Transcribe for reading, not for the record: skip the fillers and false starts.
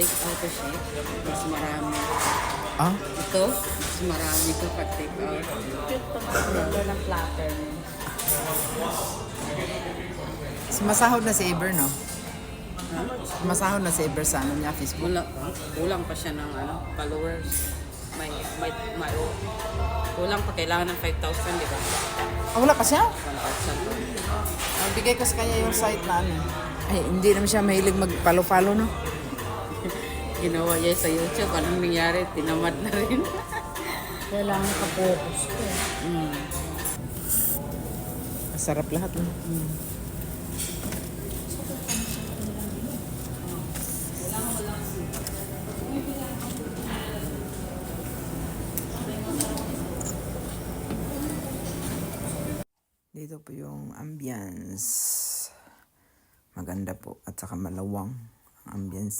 take out ko siya. Mas marami. Ah? Ito, mas marami ka pag take out. Cute to mga ng platter. Sumasahod na si Eber, no? Ha? Sumasahod na si Eber sa ano niya, Facebook. Wala pa. Kulang pa siya ng followers. May kulang pa. Kailangan ng 5,000, di ba? Ah, wala pa siya? 1,000. Bigay ko sa kanya yung site na ano. Ay, hindi naman siya mahilig mag-follow-follow, no? Ginawa niya sa YouTube. Anong nangyari? Tinamad na rin. Kailangan ka-focus ko. Masarap lahat, no? Dito po yung ambience. Maganda po at saka malawang ang ambience.